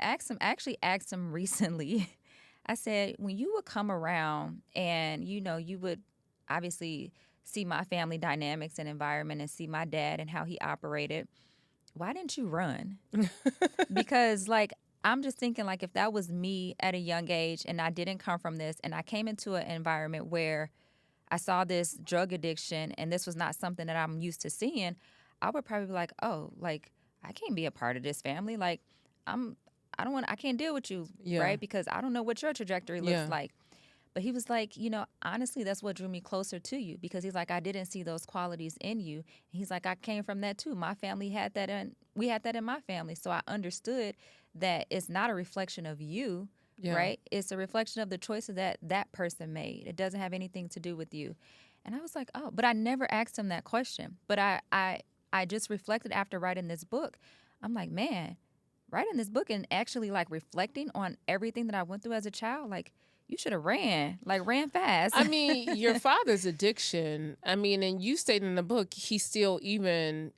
I actually asked him recently. I said, when you would come around and, you would obviously see my family dynamics and environment and see my dad and how he operated, why didn't you run? Because, like, I'm just thinking, like, if that was me at a young age and I didn't come from this and I came into an environment where I saw this drug addiction and this was not something that I'm used to seeing, I would probably be like, oh, like, I can't be a part of this family. Like, I can't deal with you, Yeah. right? Because I don't know what your trajectory looks Yeah. like. But he was like, honestly, that's what drew me closer to you, because he's like, I didn't see those qualities in you. He's like, I came from that too. My family had that, and we had that in my family. So I understood that it's not a reflection of you, Yeah. right? It's a reflection of the choices that that person made. It doesn't have anything to do with you. And I was like, oh, but I never asked him that question. But I just reflected after writing this book. I'm like, man, writing this book and actually like reflecting on everything that I went through as a child, like, you should have ran fast. I mean, your father's addiction, and you state in the book, he still even,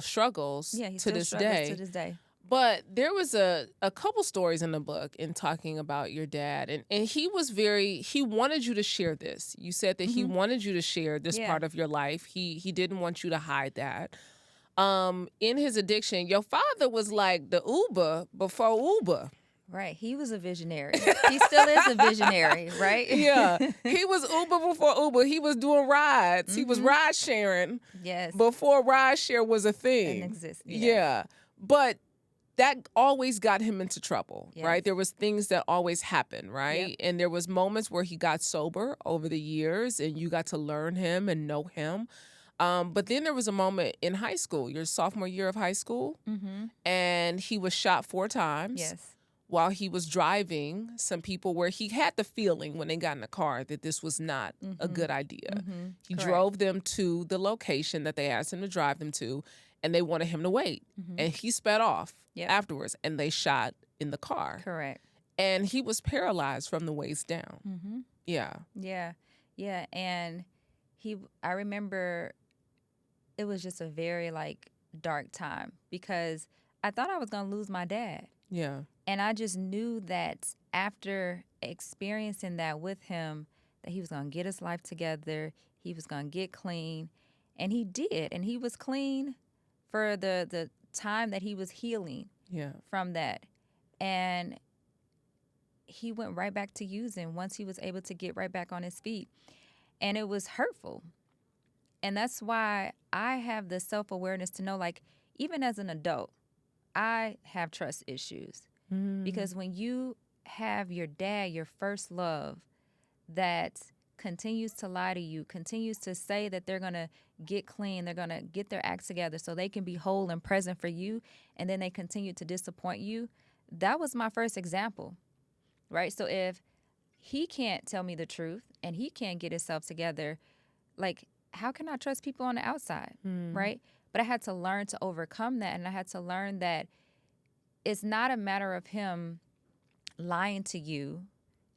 struggles Yeah, he to still this struggles day. to this day. But there was a couple stories in the book in talking about your dad. And he wanted you to share this. You said that he wanted you to share this Yeah. part of your life. He didn't want you to hide that. In his addiction, your father was like the Uber before Uber. Right. He was a visionary. He still is a visionary, right? Yeah. He was Uber before Uber. He was doing rides. He was ride sharing Yes. before ride share was a thing. And exists. Yeah. But that always got him into trouble, Yes. right? There was things that always happened, right? Yep. And there was moments where he got sober over the years and you got to learn him and know him. But then there was a moment in high school, your sophomore year of high school, and he was shot 4 times. Yes. While he was driving some people, where he had the feeling when they got in the car that this was not a good idea. He Correct. drove them to the location that they asked him to drive them to, and they wanted him to wait. And he sped off afterwards, and they shot in the car. Correct. And he was paralyzed from the waist down. Yeah. Yeah. Yeah. And I remember it was just a very like dark time, because I thought I was going to lose my dad. Yeah. And I just knew that after experiencing that with him, that he was going to get his life together. He was going to get clean. And he did. And he was clean for the time that he was healing from that. And he went right back to using once he was able to get right back on his feet. And it was hurtful. And that's why I have the self-awareness to know, like, even as an adult, I have trust issues. Because when you have your dad, your first love, that continues to lie to you, continues to say that they're going to get clean, they're going to get their acts together so they can be whole and present for you, and then they continue to disappoint you, that was my first example, right? So if he can't tell me the truth and he can't get himself together, like, how can I trust people on the outside, right? But I had to learn to overcome that, and I had to learn that it's not a matter of him lying to you.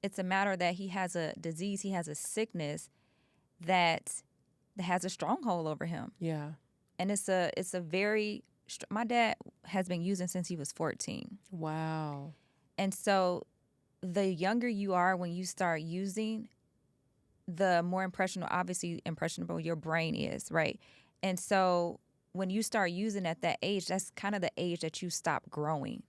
It's a matter that he has a disease, he has a sickness that has a stronghold over him. Yeah. And it's a very, my dad has been using since he was 14. Wow. And so the younger you are when you start using, the more impressionable your brain is, right? And so when you start using at that age, that's kind of the age that you stop growing.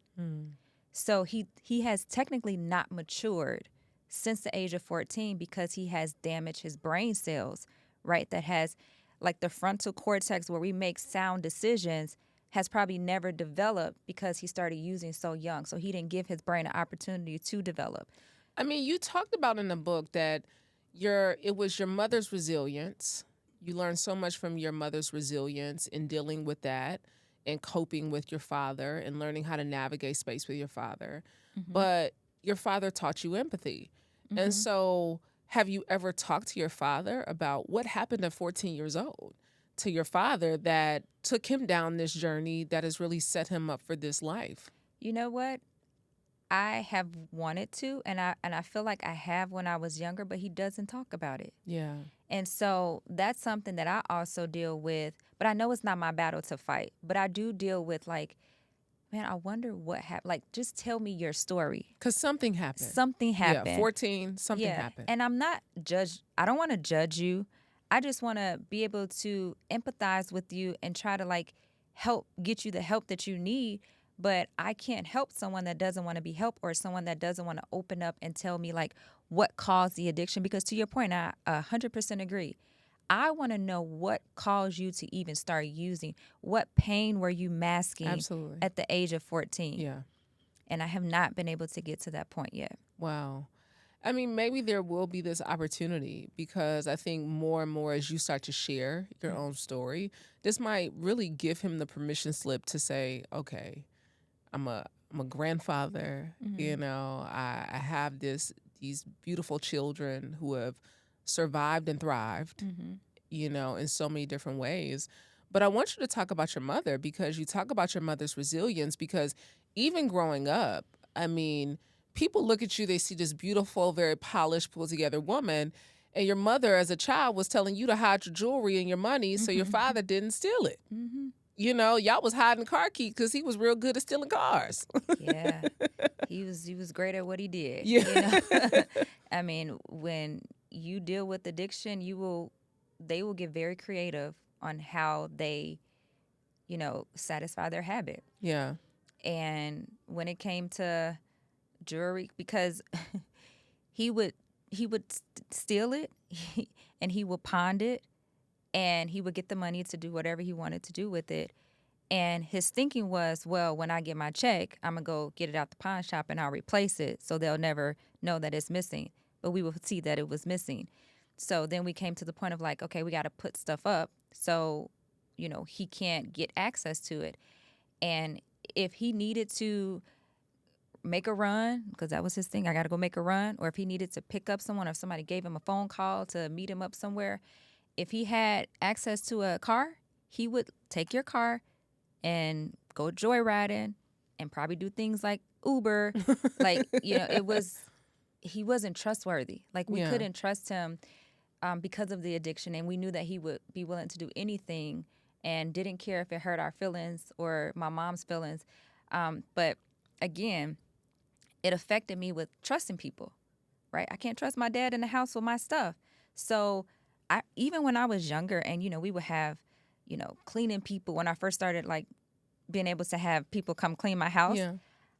So he has technically not matured since the age of 14, because he has damaged his brain cells, right? That has, like, the frontal cortex where we make sound decisions has probably never developed because he started using so young. So he didn't give his brain an opportunity to develop. I mean, you talked about in the book that it was your mother's resilience. You learned so much from your mother's resilience in dealing with that and coping with your father and learning how to navigate space with your father. But your father taught you empathy. And so have you ever talked to your father about what happened at 14 years old to your father that took him down this journey that has really set him up for this life? You know what? I have wanted to, and I feel like I have when I was younger, but he doesn't talk about it. Yeah. And so that's something that I also deal with, but I know it's not my battle to fight, but I do deal with, like, man, I wonder what happened. Like, just tell me your story. Because something happened. Something Yeah, happened. 14, something happened. And I'm not I don't want to judge you. I just want to be able to empathize with you and try to like help get you the help that you need. But I can't help someone that doesn't want to be helped, or someone that doesn't want to open up and tell me like what caused the addiction. Because to your point, I 100% agree. I want to know what caused you to even start using. What pain were you masking Absolutely. at the age of 14? Yeah. And I have not been able to get to that point yet. Wow. I mean, maybe there will be this opportunity, because I think more and more as you start to share your own story, this might really give him the permission slip to say, okay, I'm a grandfather, you know, I have these beautiful children who have survived and thrived, you know, in so many different ways. But I want you to talk about your mother, because you talk about your mother's resilience, because even growing up, I mean, people look at you, they see this beautiful, very polished, put together woman, and your mother as a child was telling you to hide your jewelry and your money so your father didn't steal it. You know, y'all was hiding car keys because he was real good at stealing cars. Yeah, he was great at what he did. Yeah. You know? I mean, when you deal with addiction, they will get very creative on how they, you know, satisfy their habit. Yeah. And when it came to jewelry, because he would steal it and he would pawn it, and he would get the money to do whatever he wanted to do with it. And his thinking was, well, when I get my check, I'm going to go get it out the pawn shop and I'll replace it so they'll never know that it's missing. But we will see that it was missing. So then we came to the point of like, okay, we got to put stuff up so, you know, he can't get access to it. And if he needed to make a run, because that was his thing, I got to go make a run, or if he needed to pick up someone, or if somebody gave him a phone call to meet him up somewhere, if he had access to a car, he would take your car and go joyriding and probably do things like Uber. Like, you know, he wasn't trustworthy. Like, we couldn't trust him because of the addiction. And we knew that he would be willing to do anything and didn't care if it hurt our feelings or my mom's feelings. But again, it affected me with trusting people, right? I can't trust my dad in the house with my stuff. So even when I was younger, and, you know, we would have, you know, cleaning people. When I first started, like, being able to have people come clean my house,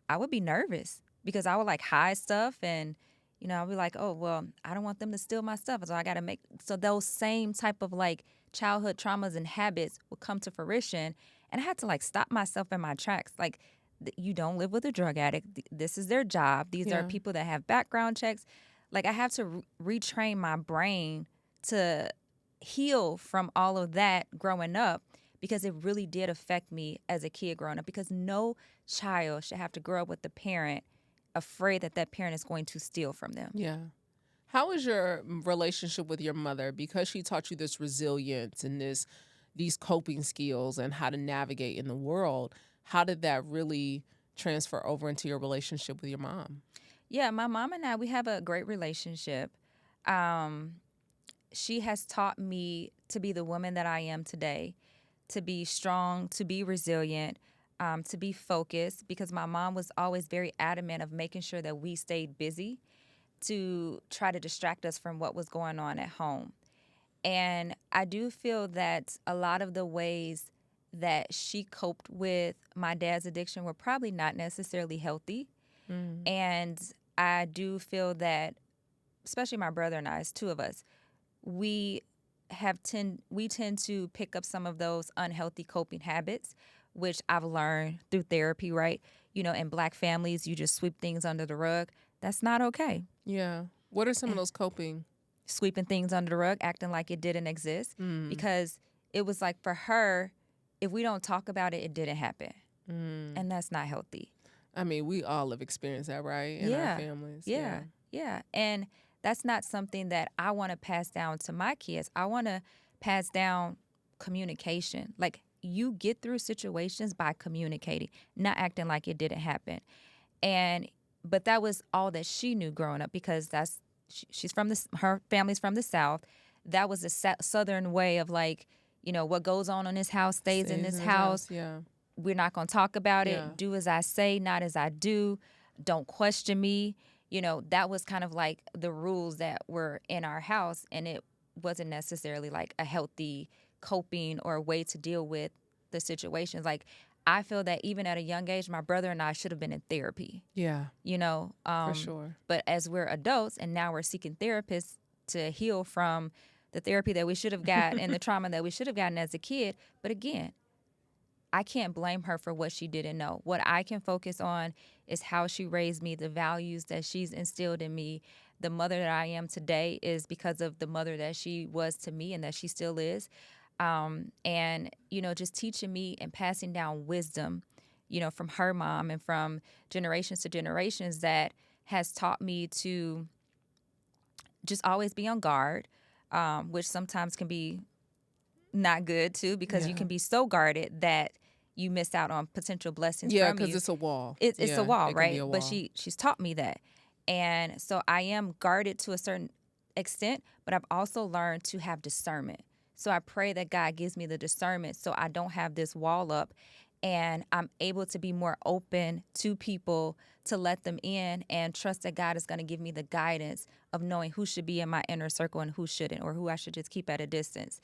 I would be nervous because I would, like, hide stuff. And, you know, I'd be like, oh, well, I don't want them to steal my stuff. So I got to so those same type of, like, childhood traumas and habits would come to fruition. And I had to, like, stop myself in my tracks. Like, you don't live with a drug addict. This is their job. These are people that have background checks. Like, I have to retrain my brain to heal from all of that growing up, because it really did affect me as a kid growing up, because no child should have to grow up with a parent afraid that that parent is going to steal from them. Yeah. How is your relationship with your mother? Because she taught you this resilience and these coping skills and how to navigate in the world. How did that really transfer over into your relationship with your mom? Yeah, my mom and I, we have a great relationship. She has taught me to be the woman that I am today, to be strong, to be resilient, to be focused, because my mom was always very adamant of making sure that we stayed busy to try to distract us from what was going on at home. And I do feel that a lot of the ways that she coped with my dad's addiction were probably not necessarily healthy. And I do feel that, especially my brother and I, it's two of us, we tend to pick up some of those unhealthy coping habits, which I've learned through therapy, right? You know, in Black families, you just sweep things under the rug. That's not okay. Yeah. What are some of those coping? Sweeping things under the rug, acting like it didn't exist, because it was like, for her, if we don't talk about it, it didn't happen. And that's not healthy. I mean, we all have experienced that, right? In our families. Yeah. And that's not something that I want to pass down to my kids. I want to pass down communication. Like, you get through situations by communicating, not acting like it didn't happen. But that was all that she knew growing up, because she's from her family's from the South. That was the Southern way of, like, you know, what goes on in this house stays in this house. Yeah. we're not going to talk about Yeah. it. Do as I say, not as I do. Don't question me. You know, that was kind of like the rules that were in our house, and it wasn't necessarily like a healthy coping or a way to deal with the situations. Like, I feel that even at a young age, my brother and I should have been in therapy, Yeah, you know. for sure. But as we're adults and now we're seeking therapists to heal from the therapy that we should have got and the trauma that we should have gotten as a kid. But again, I can't blame her for what she didn't know. What I can focus on is how she raised me, the values that she's instilled in me. The mother that I am today is because of the mother that she was to me and that she still is. And, you know, just teaching me and passing down wisdom, you know, from her mom and from generations to generations that has taught me to just always be on guard, which sometimes can be not good too, because you Yeah. can be so guarded that you miss out on potential blessings Yeah, from because you. it's a wall. It's Yeah, a wall, it can be right? a But wall. she's taught me that. And so I am guarded to a certain extent, but I've also learned to have discernment. So I pray that God gives me the discernment so I don't have this wall up, and I'm able to be more open to people, to let them in, and trust that God is going to give me the guidance of knowing who should be in my inner circle and who shouldn't, or who I should just keep at a distance.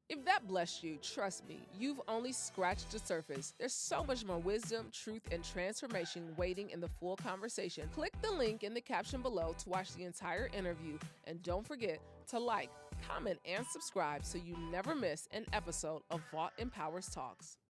If that blessed you, trust me, you've only scratched the surface. There's so much more wisdom, truth, and transformation waiting in the full conversation. Click the link in the caption below to watch the entire interview, and don't forget to like, comment, and subscribe so you never miss an episode of Vault Empowers Talks.